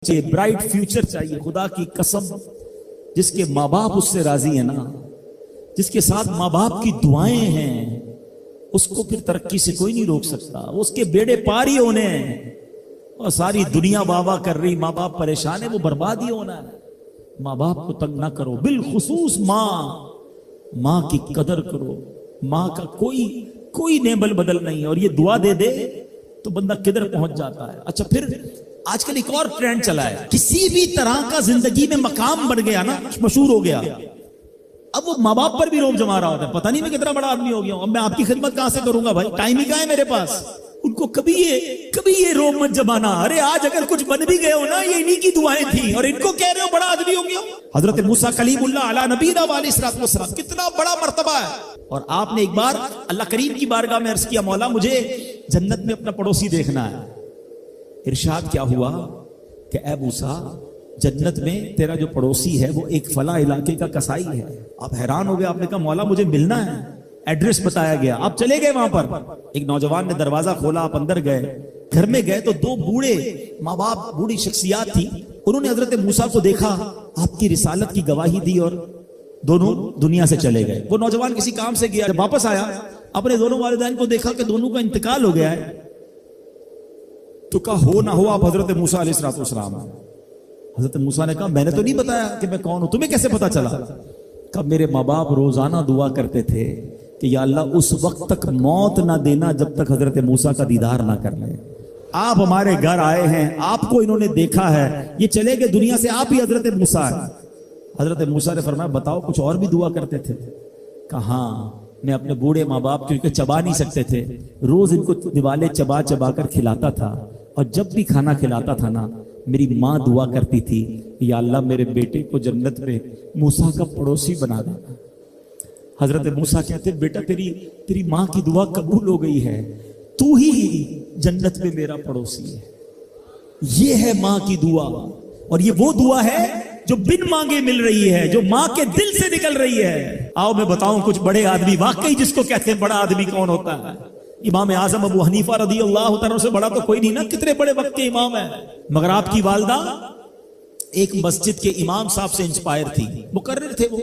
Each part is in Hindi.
चाहिए, ब्राइट फ्यूचर चाहिए, खुदा की कसम। जिसके माँ बाप उससे राजी है ना, जिसके साथ माँ बाप की दुआएं हैं, उसको फिर तरक्की से कोई नहीं रोक सकता। उसके बेड़े पार ही होने हैं और सारी दुनिया वाह कर रही, माँ बाप परेशान है, वो बर्बाद ही होना है। माँ बाप को तंग ना करो, बिलखुसूस माँ की कदर करो। माँ का कोई नेबल बदल नहीं है। और ये दुआ दे दे तो बंदा किधर पहुंच जाता है। अच्छा, फिर आजकल एक और ट्रेंड चला है, किसी भी तरह का जिंदगी में मकाम बढ़ गया ना, मशहूर हो गया, अब वो माँ बाप पर भी रोब जमा रहा होता है। पता नहीं मैं कितना बड़ा आदमी हो गया हूं, अब मैं आपकी खिदमत कहां से करूंगा भाई, टाइम ही कहां है मेरे पास। उनको कभी ये रोब मत जमाना। अरे आज अगर कुछ बन भी गए हो ना, ये इन्हीं की दुआएं थी और इनको कह रहे हो बड़ा आदमी हो गया। हजरत मूसा कलीमुल्लाह अला नबीना वालिस्सलाम, कितना बड़ा मर्तबा है। और आपने एक बार अल्लाह करीम की बारगाह में अर्ज किया, मौला मुझे जन्नत में अपना पड़ोसी देखना है। इरशाद क्या हुआ कि ऐ मूसा, जन्नत में तेरा जो पड़ोसी है वो एक फला इलाके का कसाई है। आप हैरान हो गए, आपने कहा मौला मुझे मिलना है। एड्रेस बताया गया, आप चले गए वहां पर। एक नौजवान ने दरवाजा खोला, आप अंदर गए। घर में गए तो दो बूढ़े माँ बाप, बूढ़ी शख्सियात थी। उन्होंने हजरत मूसा को देखा, आपकी रिसालत की गवाही दी और दोनों दुनिया से चले गए। वो नौजवान किसी काम से गया, जब वापस आया अपने दोनों वालिदैन को देखा कि दोनों का इंतकाल हो गया है। तो कहा हो ना हो आप हजरत मूसा अलैहिस्सलाम। हजरत मूसा ने कहा मैंने तो नहीं बताया कि मैं कौन हूं, तुम्हें कैसे पता चला? कहा मेरे माँ बाप रोजाना दुआ करते थे कि या अल्लाह उस वक्त तक मौत ना देना जब तक हजरत मूसा का दीदार ना कर ले। आप हमारे घर आए हैं, आपको इन्होंने देखा है, ये चले गए दुनिया से, आप ही हजरत मूसा है। हजरत मूसा ने फरमाया बताओ कुछ और भी दुआ करते थे? कहा मैं अपने बूढ़े माँ बाप, क्योंकि चबा नहीं सकते थे, रोज इनको दिवाले चबा चबा कर खिलाता था। और जब भी खाना खिलाता था ना, मेरी माँ दुआ करती थी या अल्लाह मेरे बेटे को जन्नत में मूसा का पड़ोसी बना देना। हजरत मूसा कहते बेटा तेरी माँ की दुआ कबूल हो गई है, तू ही जन्नत में मेरा पड़ोसी है। ये है माँ की दुआ, और ये वो दुआ है जो बिन मांगे मिल रही है, जो माँ के दिल से निकल रही है। आओ मैं बताऊं कुछ बड़े आदमी, वाकई जिसको कहते हैं बड़ा आदमी कौन होता है। इमाम आजम अबू हनीफा रदी अल्लाह तआला से बड़ा तो कोई नहीं ना, कितने बड़े वक्त के इमाम है। मगर आपकी वालदा एक मस्जिद के इमाम साहब से इंस्पायर थी, मुकर्रिर थे, वो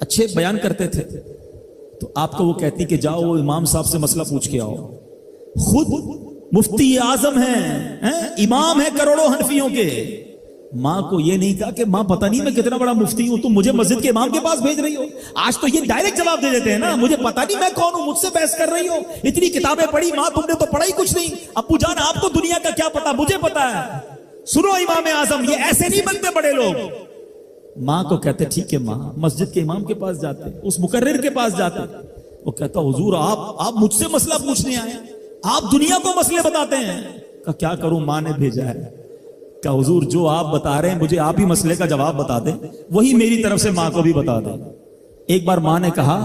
अच्छे बयान करते थे। तो आपको वो कहती कि जाओ वो इमाम साहब से मसला पूछ के आओ। खुद मुफ्ती आजम है, इमाम है करोड़ों हनफियों के। माँ को ये नहीं कहा कि माँ पता नहीं मैं कितना बड़ा मुफ्ती हूं, तुम मुझे मस्जिद के इमाम के पास भेज रही हो। आज तो ये डायरेक्ट जवाब दे देते हैं ना, मुझे पता नहीं मैं कौन हूं, मुझसे बहस कर रही हो। इतनी किताबें पढ़ी माँ, तुमने तो पढ़ा ही कुछ नहीं। अब्बू जान आपको दुनिया का क्या पता, मुझे पता है। सुनो इमाम आजम, ये ऐसे नहीं बनते बड़े लोग। माँ को कहते ठीक है माँ, मस्जिद के इमाम के पास जाते, उस मुकर्रिर के पास जाते। वो कहता हुजूर आप मुझसे मसला पूछने आए, आप दुनिया को मसले बताते हैं। का क्या करूं, माँ ने भेजा है। क्या हुजूर जो आप बता रहे हैं मुझे आप ही मसले का जवाब बता दें, वही मेरी तरफ से माँ को भी बता दें। एक बार माँ ने कहा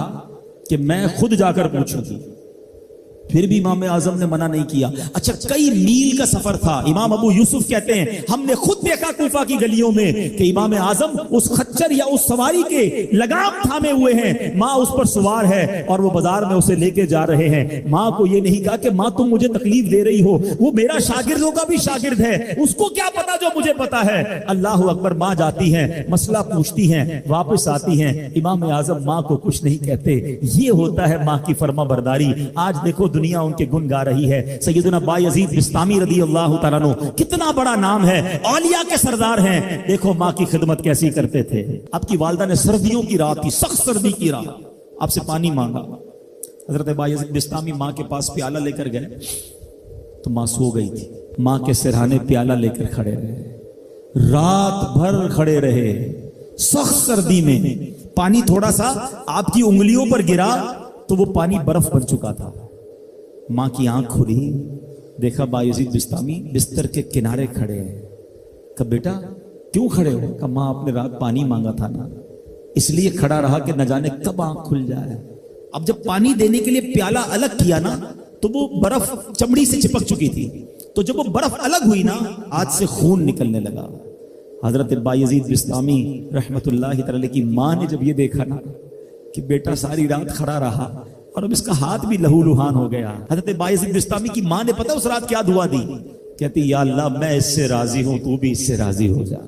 कि मैं खुद जाकर पूछूंगी, फिर भी इमाम आजम ने मना नहीं किया। अच्छा, कई मील का सफर था। इमाम अबू यूसुफ कहते हैं हमने खुद देखा कूफा की गलियों में कि इमाम आजम उस खच्चर या उस सवारी के लगाम थामे हुए हैं, माँ उस पर सवार है और वो बाजार में उसे लेके जा रहे हैं। माँ को ये नहीं कहा कि माँ तुम मुझे तकलीफ दे रही हो, वो मेरा शागिर्दों का भी शागिर्द है, उसको क्या पता जो मुझे पता है। अल्लाह अकबर। माँ जाती है, मसला पूछती है, वापस आती है। इमाम आजम माँ को कुछ नहीं कहते। ये होता है माँ की फर्मा बरदारी। आज देखो दुनिया उनके गुण गा रही है। सैयदना बायजीद बिस्तामी रदी अल्लाह तआला अन्हु, कितना बड़ा नाम है, औलिया के सरदार हैं। देखो माँ की खिदमत कैसी करते थे। आपकी वालदा ने सर्दियों की रात थी, सख्त सर्दी की रात, आपसे पानी मांगा। हजरत बायजीद बिस्तामी माँ के पास प्याला लेकर गए तो माँ सो गई थी। माँ के सिरहाने प्याला लेकर खड़े रहे, रात भर खड़े रहे, सख्त सर्दी में। पानी थोड़ा सा आपकी उंगलियों पर गिरा तो वो पानी बर्फ बन चुका था। माँ की आंख खुली, देखा बायजीद बिस्तामी बिस्तर के किनारे खड़े हैं। कहा बेटा क्यों खड़े हो? कहा माँ आपने रात पानी मांगा था ना, इसलिए खड़ा रहा कि न जाने कब आंख खुल जाए। अब जब पानी देने के लिए प्याला अलग किया ना, तो वो बर्फ चमड़ी से चिपक चुकी थी। तो जब वो बर्फ अलग हुई ना, आज से खून निकलने लगा। हजरत बायजीद बिस्तामी रहमतुल्लाहि तआला की माँ ने जब ये देखा ना कि बेटा सारी रात खड़ा रहा और अब इसका हाथ भी लहूलुहान हो गया। हजरत बायजीद बिस्तामी की माँ ने पता उस रात क्या दुआ दी? कहती या अल्लाह मैं इससे राजी हूं, तू भी इससे राजी हो जा।